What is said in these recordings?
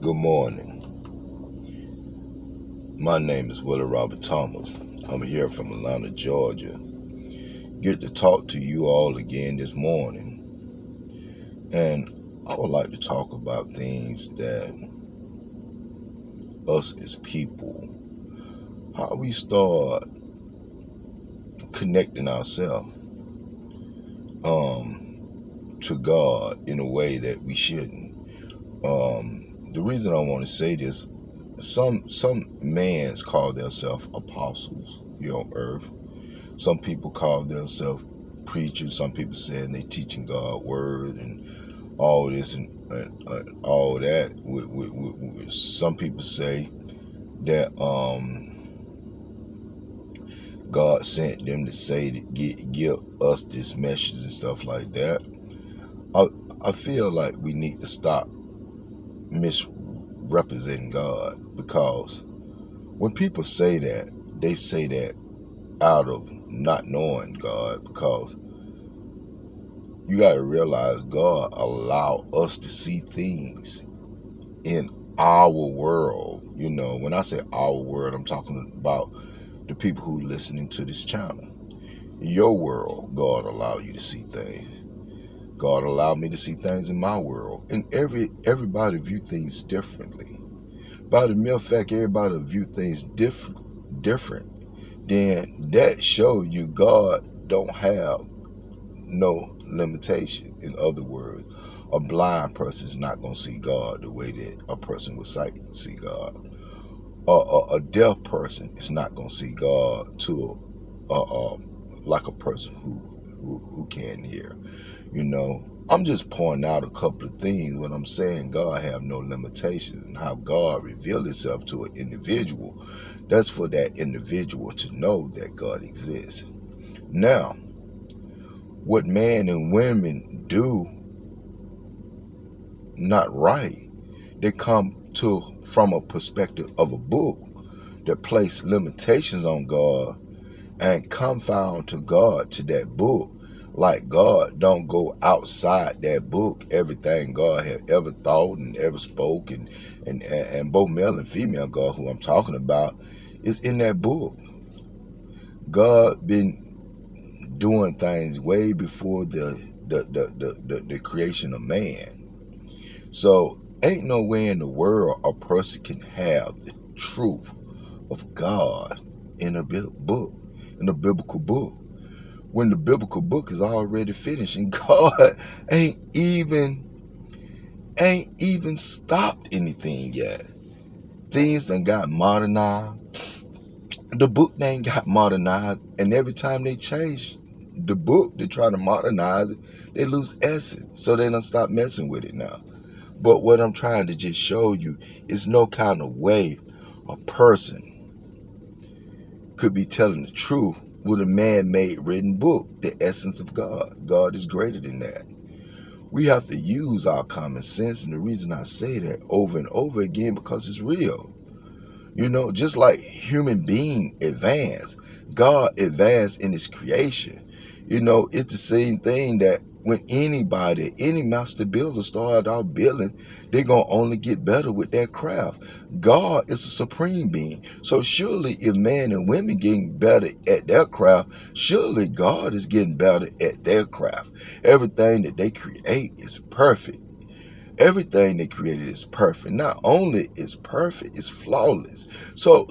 Good morning. My name is Willie Robert Thomas. I'm here from Atlanta, Georgia. Get to talk to you all again this morning. And I would like to talk about things that us as people, how we start connecting ourselves to God in a way that we shouldn't. The reason I want to say this, some mans call themselves apostles here on earth. Some people call themselves preachers. Some people saying they teaching God's word and all this and all that. Some people say that God sent them to say to give us this message and stuff like that. I feel like we need to stop misrepresenting God, because when people say that, they say that out of not knowing God, because you got to realize God allowed us to see things in our world. You know, when I say our world, I'm talking about the people who listening to this channel. Your world, God allowed you to see things. God allowed me to see things in my world. And everybody view things differently. By the mere fact everybody view things different, then that shows you God don't have no limitation. In other words, a blind person is not going to see God the way that a person with sight can see God. A deaf person is not going to see God like a person who can hear. You know, I'm just pointing out a couple of things when I'm saying God have no limitations, and how God revealed himself to an individual. That's for that individual to know that God exists. Now, what men and women do not right, they come to from a perspective of a book that place limitations on God and confound to God to that book. Like God don't go outside that book. Everything God had ever thought and ever spoke, and both male and female God, who I'm talking about, is in that book. God been doing things way before the creation of man. So ain't no way in the world a person can have the truth of God in a book, in a biblical book, when the biblical book is already finished, and God ain't even stopped anything yet. Things done got modernized. The book ain't got modernized, and every time they change the book to try to modernize it, they lose essence. So they don't stop messing with it now. But what I'm trying to just show you is no kind of way a person could be telling the truth with a man-made written book, the essence of God. God is greater than that. We have to use our common sense, and the reason I say that over and over again, because it's real. You know, just like human being advance, God advanced in his creation. You know, it's the same thing that when any master builder started out building, they're going to only get better with their craft. God is a supreme being. So surely if man and women getting better at their craft, surely God is getting better at their craft. Everything that they create is perfect. Everything they created is perfect. Not only is perfect, it's flawless. So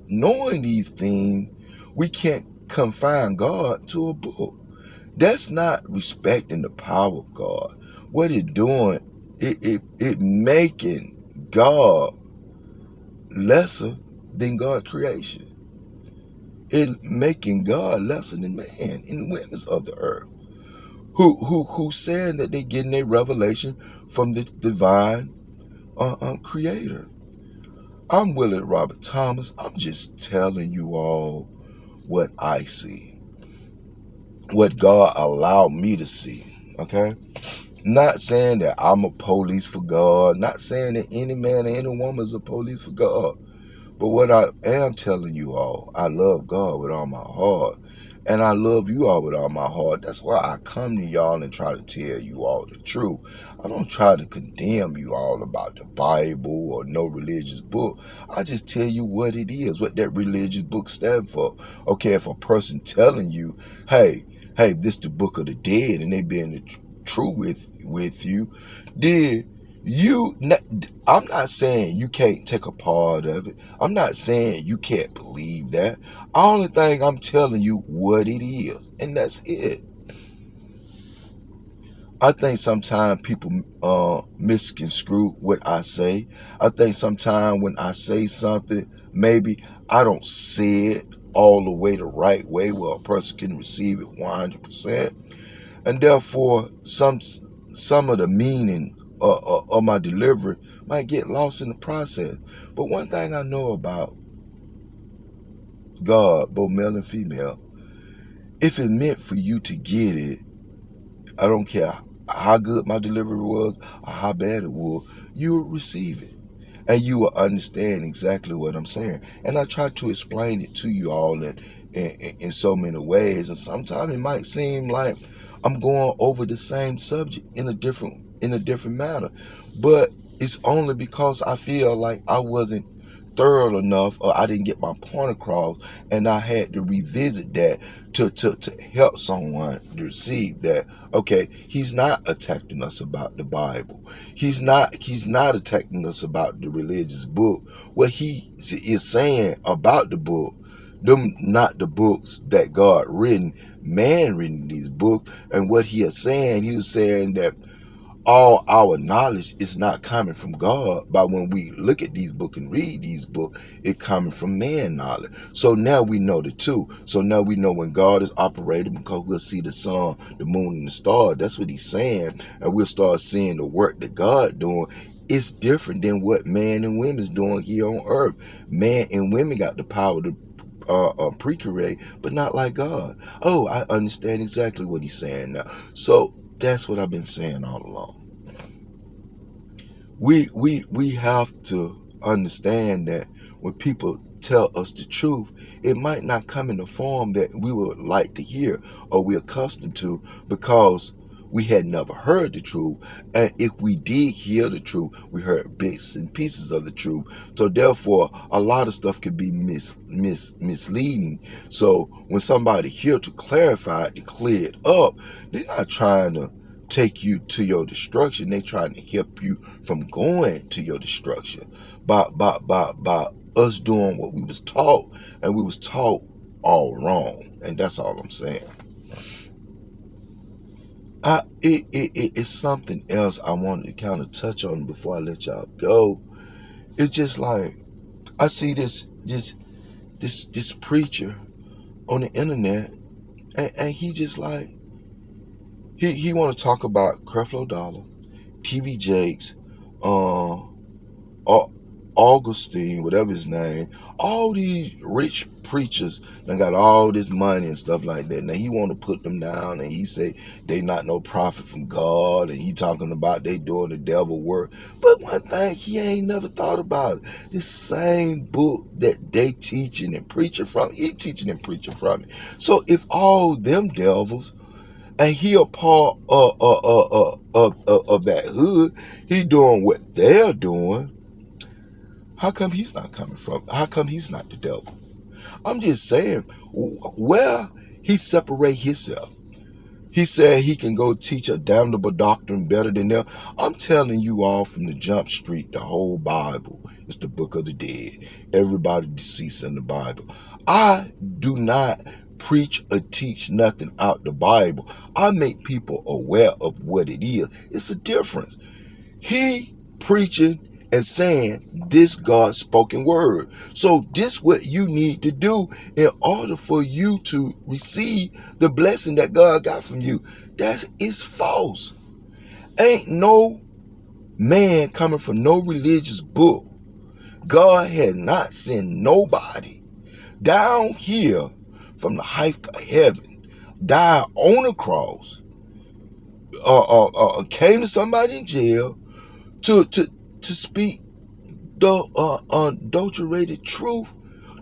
knowing these things, we can't confine God to a book. That's not respecting the power of God. What it's doing, it making God lesser than God's creation. It making God lesser than man and women of the earth. Who saying that they getting their revelation from the divine creator. I'm Willie Robert Thomas. I'm just telling you all what I see, what God allowed me to see. Okay, not saying that I'm a police for God, not saying that any man or any woman is a police for God, but what I am telling you all, I love God with all my heart, And I love you all with all my heart. That's why I come to y'all and try to tell you all the truth. I don't try to condemn you all about the Bible or no religious book. I just tell you what it is, what that religious book stands for. Okay, if a person telling you, hey, this the book of the dead, and they being true with you, then I'm not saying you can't take a part of it. I'm not saying you can't believe that. Only thing I'm telling you what it is, and that's it. I think sometimes people misconstrue what I say. I think sometimes when I say something, maybe I don't say it all the way the right way where a person can receive it 100%, and therefore some of the meaning of my delivery might get lost in the process. But one thing I know about God, both male and female, if it's meant for you to get it, I don't care how good my delivery was or how bad it was, you will receive it. And you will understand exactly what I'm saying. And I try to explain it to you all in so many ways. And sometimes it might seem like I'm going over the same subject in a different manner. But it's only because I feel like I wasn't thorough enough, or I didn't get my point across, and I had to revisit that to help someone to receive that. Okay, he's not attacking us about the Bible. He's not attacking us about the religious book. What he is saying about the book, them not the books that God written, man written these books. And what he is saying, he was saying that all our knowledge is not coming from God. But when we look at these books and read these books, it coming from man knowledge. So now we know the two. So now we know when God is operating, because we'll see the sun, the moon, and the stars. That's what he's saying. And we'll start seeing the work that God doing. It's different than what man and women's doing here on earth. Man and women got the power to pre-create, but not like God. Oh, I understand exactly what he's saying now. So that's what I've been saying all along. We have to understand that when people tell us the truth, it might not come in the form that we would like to hear or we're accustomed to, because we had never heard the truth. And if we did hear the truth, we heard bits and pieces of the truth. So therefore, a lot of stuff could be misleading. So when somebody here to clarify it, to clear it up, they're not trying to take you to your destruction. They're trying to help you from going to your destruction by us doing what we was taught, and we was taught all wrong. And that's all I'm saying. It's something else I wanted to kind of touch on before I let y'all go. It's just like I see this preacher on the internet, and he just like he want to talk about Creflo Dollar, TV Jakes, Augustine, whatever his name, all these rich preachers that got all this money and stuff like that. Now he want to put them down, and he say they not no prophet from God, and he talking about they doing the devil work. But one thing he ain't never thought about, this same book that they teaching and preaching from, he teaching and preaching from it. So if all them devils, and he a part of that hood, he doing what they're doing, how come he's not coming from? How come he's not the devil? I'm just saying, where he separate himself. He said he can go teach a damnable doctrine better than them. I'm telling you all from the jump street, the whole Bible is the book of the dead. Everybody deceased in the Bible. I do not preach or teach nothing out the Bible. I make people aware of what it is. It's a difference. He preaching and saying this God's spoken word. So this what you need to do in order for you to receive the blessing that God got from you. That is false. Ain't no man coming from no religious book. God had not sent nobody down here from the height of heaven, died on a cross, came to somebody in jail to speak the unadulterated truth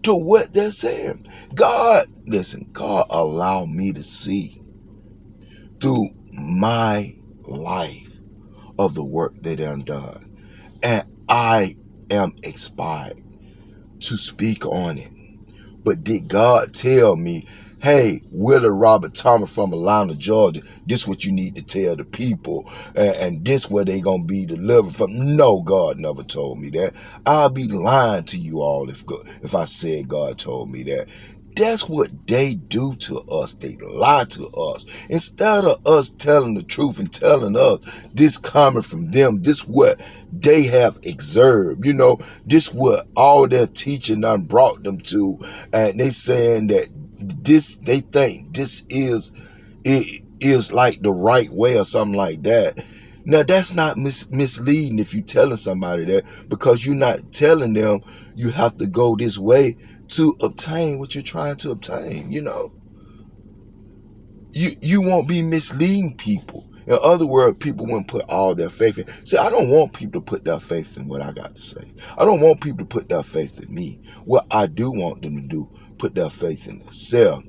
to what they're saying. God Listen, God allowed me to see through my life of the work they done done. And I am inspired to speak on it. But did God tell me, hey, Willard Robert Thomas from Atlanta, Georgia, this what you need to tell the people, and this where they gonna be delivered from? No, God never told me that. I'll be lying to you all if I said God told me that. That's what they do to us. They lie to us. Instead of us telling the truth and telling us this coming from them, this what they have observed. This what all their teaching done brought them to. And they saying that they think this is like the right way or something like that. Now, that's not misleading if you're telling somebody that, because you're not telling them you have to go this way to obtain what you're trying to obtain. You won't be misleading people. In other words, people wouldn't put all their faith in. See, I don't want people to put their faith in what I got to say. I don't want people to put their faith in me. What I do want them to do, put their faith in themselves,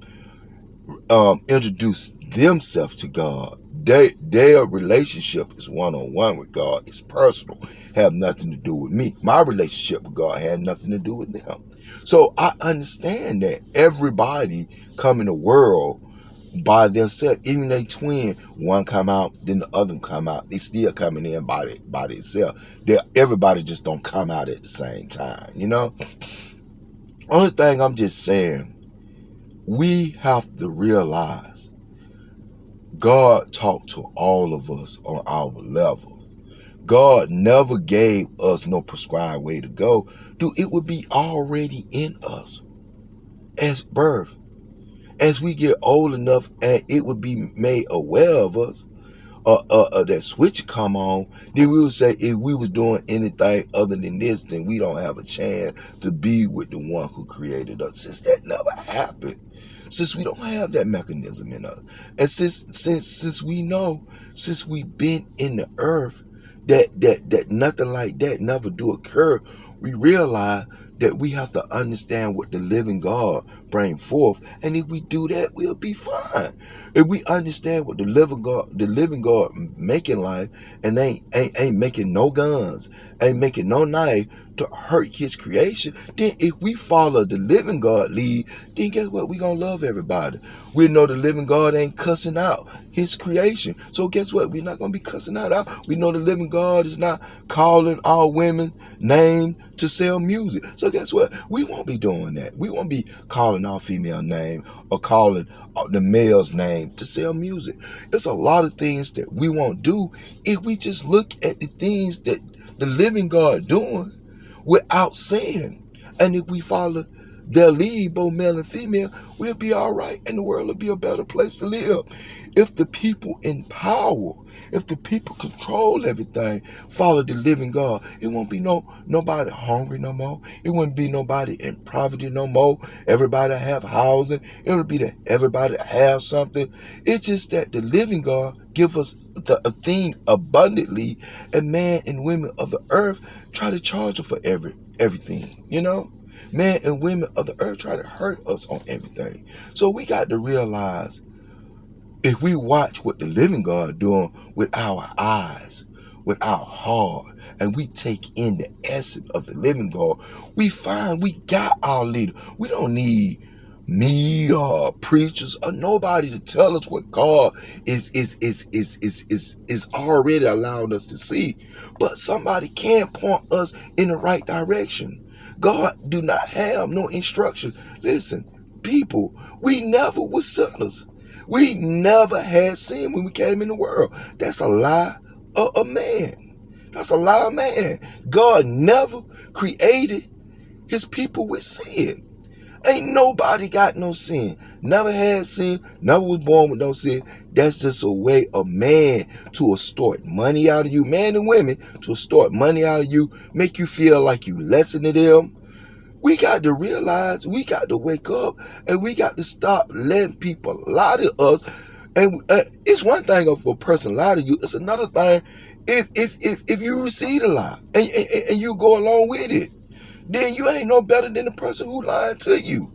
introduce themselves to God. Their relationship is one-on-one with God. It's personal. Have nothing to do with me. My relationship with God had nothing to do with them. So I understand that everybody come in the world by themselves. Even they twin, one come out, then the other come out. They still coming in by themselves. Everybody just don't come out at the same time. Only thing I'm just saying, we have to realize God talked to all of us on our level. God never gave us no prescribed way to go. Dude, it would be already in us as birth. As we get old enough, and it would be made aware of us, that switch come on, then we would say, if we was doing anything other than this, then we don't have a chance to be with the one who created us. Since that never happened, since we don't have that mechanism in us, and since we know, since we've been in the earth, that nothing like that never do occur, we realize that we have to understand what the living God bring forth. And if we do that, we'll be fine. If we understand what the living God making life, and ain't making no guns, ain't making no knife to hurt his creation, then if we follow the living God lead, then guess what? We gonna love everybody. We know the living God ain't cussing out his creation. So guess what? We're not gonna be cussing that out. We know the living God is not calling all women names to sell music. So guess what? We won't be doing that. We won't be calling our female name or calling the male's name to sell music. It's a lot of things that we won't do if we just look at the things that the living God doing without sin. And if we follow their lead, both male and female, we'll be all right, and the world will be a better place to live. If the people in power, if the people control everything, follow the living God, it won't be nobody hungry no more. It wouldn't be nobody in poverty no more. Everybody have housing. It would be that everybody have something. It's just that the living God give us a thing abundantly, and man and women of the earth try to charge us for everything. Men and women of the earth try to hurt us on everything. So we got to realize, if we watch what the living God doing with our eyes, with our heart, and we take in the essence of the living God, we find we got our leader. We don't need me or preachers or nobody to tell us what God is already allowing us to see. But somebody can point us in the right direction. God do not have no instruction. Listen, people, we never was sinners. We never had sin when we came in the world. That's a lie of a man. That's a lie of man. God never created his people with sin. Ain't nobody got no sin. Never had sin. Never was born with no sin. That's just a way of man to extort money out of you. Man and women to extort money out of you. Make you feel like you lessen to them. We got to realize, we got to wake up, and we got to stop letting people lie to us. And it's one thing if a person lie to you. It's another thing if you receive a lie and you go along with it. Then you ain't no better than the person who lied to you.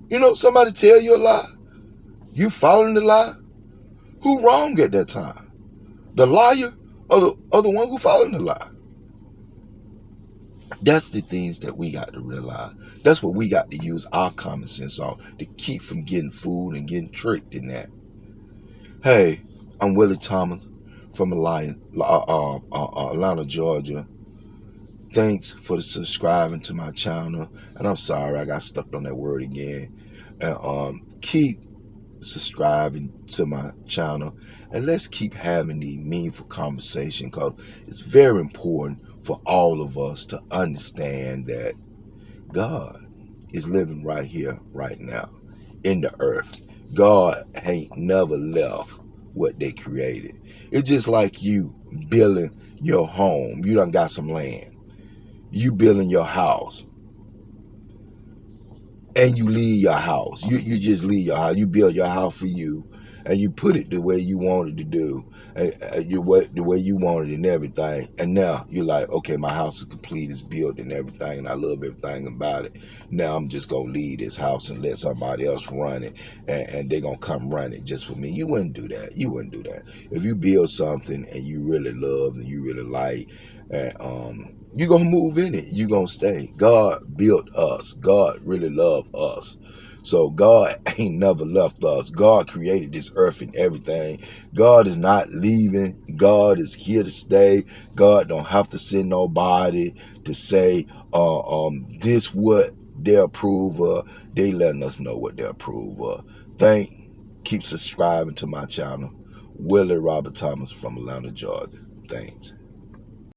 You know, somebody tell you a lie, you following the lie. Who wrong at that time? The liar or the one who following the lie? That's the things that we got to realize. That's what we got to use our common sense on to keep from getting fooled and getting tricked in that. Hey, I'm Willie Thomas from Atlanta, Georgia. Thanks for subscribing to my channel. And I'm sorry I got stuck on that word again. And keep subscribing to my channel, and let's keep having the meaningful conversation, because it's very important for all of us to understand that God is living right here, right now, in the earth. God ain't never left what they created. It's just like you building your home. You done got some land. You building your house. And you leave your house. You just leave your house. You build your house for you, and you put it the way you wanted to do, the way you wanted and everything. And now you're like, okay, my house is complete, it's built and everything, and I love everything about it. Now I'm just gonna leave this house and let somebody else run it, and they're gonna come run it just for me. You wouldn't do that. You wouldn't do that. If you build something and you really love and you really like, and you're going to move in it. You're going to stay. God built us. God really loved us. So God ain't never left us. God created this earth and everything. God is not leaving. God is here to stay. God don't have to send nobody to say this what they approve of. They letting us know what they approve of. Keep subscribing to my channel. Willie Robert Thomas from Atlanta, Georgia. Thanks.